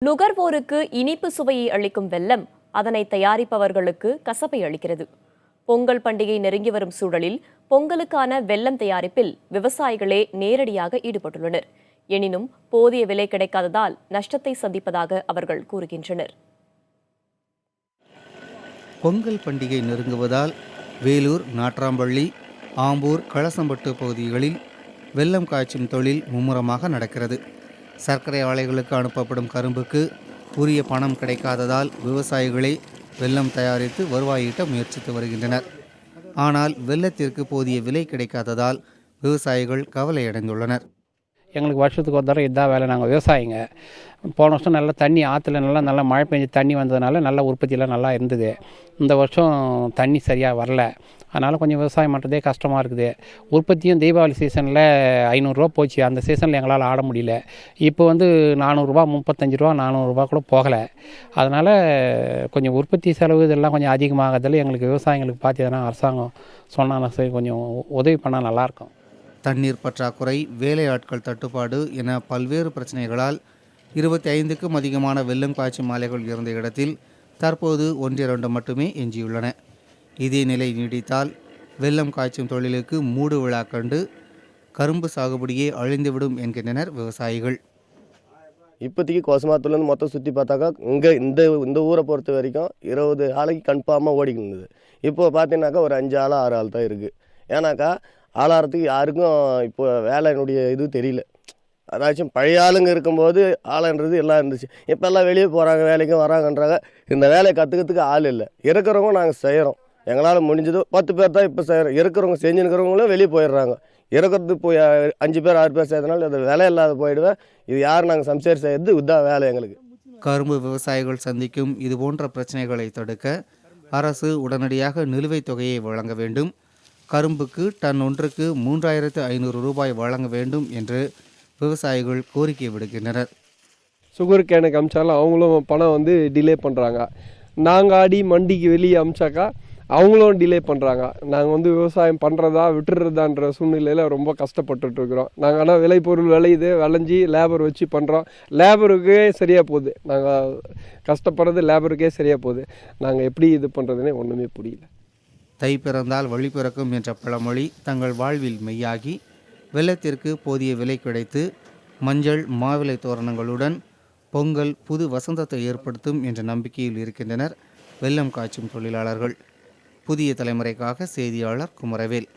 நுகர்வோருக்கு இனிப்பு சுவையை அளிக்கும் வெல்லம் அதனை தயாரிப்பவர்களுக்கு கசப்பை அளிக்கிறது. பொங்கல் பண்டிகை நெருங்கி வரும் சூழலில் பொங்கலுக்கான வெல்லம் தயாரிப்பில் விவசாயிகளே நேரடியாக ஈடுபட்டுள்ளனர். எனினும் போதிய விலை கிடைக்காததால் நஷ்டத்தை சந்திப்பதாக அவர்கள் கூறுகின்றனர். பொங்கல் பண்டிகை நெருங்குவதால் வேலூர், நாட்ராம்பள்ளி, ஆம்பூர், களசம்பட்டு பகுதிகளில் வெல்லம் காய்ச்சும் தொழில் மும்முரமாக நடக்கிறது. சர்க்கரை ஆலைகளுக்கு அனுப்பப்படும் கரும்புக்கு உரிய பணம் கிடைக்காததால் விவசாயிகளே வெல்லம் தயாரித்து வருவாய் ஈட்ட முயற்சித்து வருகின்றனர். ஆனால் வெல்லத்திற்கு போதிய விலை கிடைக்காததால் விவசாயிகள் கவலையடைந்துள்ளனர். எங்களுக்கு வருஷத்துக்கு ஒரு தடவை இதான் வேலை. நாங்கள் விவசாயிங்க. போன வருஷம் நல்லா தண்ணி ஆற்றுல நல்லா மழை பெஞ்சு தண்ணி வந்ததுனால நல்லா உற்பத்தியெலாம் நல்லா இருந்தது. இந்த வருஷம் தண்ணி சரியாக வரல. அதனால் கொஞ்சம் விவசாயம் பண்ணுறதே கஷ்டமாக இருக்குது. உற்பத்தியும் தீபாவளி சீசனில் 500 ரூபா போச்சு. அந்த சீசனில் எங்களால் ஆட முடியல. இப்போ 400 ரூபா, 35 ரூபா, 400 ரூபா கூட போகலை. அதனால் கொஞ்சம் உற்பத்தி செலவு இதெல்லாம் கொஞ்சம் அதிகமாகறதில் எங்களுக்கு விவசாயிகளுக்கு பார்த்து எதனா அரசாங்கம் சொன்னாலும் சரி கொஞ்சம் உதவி பண்ணால் நல்லாயிருக்கும். தண்ணீர் பற்றாக்குறை, வேலையாட்கள் தட்டுப்பாடு என பல்வேறு பிரச்சனைகளால் 25க்கும் அதிகமான வெல்லம் காய்ச்சும் ஆலைகள் இருந்த இடத்தில் தற்போது 1-2 மட்டுமே எஞ்சியுள்ளன. இதே நிலை நீடித்தால் வெல்லம் காய்ச்சும் தொழிலுக்கு மூடு விழா கண்டு கரும்பு சாகுபடியே அழிந்துவிடும் என்கின்றனர் விவசாயிகள். இப்போதைக்கு கோசமாத்தூர்லேருந்து மொத்தம் சுற்றி பார்த்தாக்கா இங்கே இந்த ஊரை பொறுத்த வரைக்கும் 20 ஆலைக்கு கன்ஃபார்மாக ஓடிக்கிட்டு. இப்போ பார்த்தீங்கன்னாக்கா ஒரு 5 ஆள் 6 ஆள் தான் இருக்குது. ஏன்னாக்கா ஆளாகிறதுக்கு யாருக்கும் இப்போ வேலையினுடைய இது தெரியல. அதாச்சும் பழைய ஆளுங்க இருக்கும்போது ஆளுன்றது எல்லாம் இருந்துச்சு. இப்போ எல்லாம் வெளியே போகிறாங்க, வேலைக்கும் வராங்கன்றாங்க. இந்த வேலையை கற்றுக்கிறதுக்கு ஆள் இல்லை. இருக்கிறவங்க நாங்கள் செய்கிறோம், எங்களால் முடிஞ்சதோ 10 பேர் தான் இப்போ செய்கிறோம். இருக்கிறவங்க செஞ்சுருக்கிறவங்களும் வெளியே போயிடுறாங்க. இருக்கிறது போய் 5 பேர் 6 பேர் செய்யறதுனால அது வேலை இல்லாத போயிடுவேன். இது யார் நாங்கள் சம்சாரி செய்யறது, இதுதான் வேலை எங்களுக்கு. கரும்பு விவசாயிகள் சந்திக்கும் இதுபோன்ற பிரச்சனைகளை தடுக்க அரசு உடனடியாக நிலுவைத் தொகையை வழங்க வேண்டும். கரும்புக்கு டன் ஒன்றுக்கு 3500 ரூபாய் வழங்க வேண்டும் என்று விவசாயிகள் கோரிக்கை விடுக்கின்றனர். சுகர் கேனுக்கு அமிச்சாலும் அவங்களும் பணம் டிலே பண்ணுறாங்க. நாங்கள் ஆடி மண்டிக்கு வெளியே அமிச்சாக்கா அவங்களும் டிலே பண்ணுறாங்க. நாங்கள் விவசாயம் பண்ணுறதா விட்டுறதான்ற சூழ்நிலையில் ரொம்ப கஷ்டப்பட்டுருக்குறோம். நாங்கள் ஆனால் விளைபொருள் விளைஞ்சி லேபர் வச்சு பண்ணுறோம். லேபருக்கே சரியாக போகுது. நாங்கள் கஷ்டப்படுறது லேபருக்கே சரியாக போகுது. நாங்கள் எப்படி இது பண்ணுறதுனே ஒன்றுமே புரியல. தை பிறந்தால் வழி பிறக்கும் என்ற பழமொழி தங்கள் வாழ்வில் மெய்யாகி வெல்லத்திற்கு போதிய விலை கிடைத்து மஞ்சள் மாவிலை தோரணங்களுடன் பொங்கல் புது வசந்தத்தை ஏற்படுத்தும் என்ற நம்பிக்கையில் இருக்கின்றனர் வெல்லம் காய்ச்சும் தொழிலாளர்கள். புதிய தலைமுறைக்காக செய்தியாளர் குமரவேல்.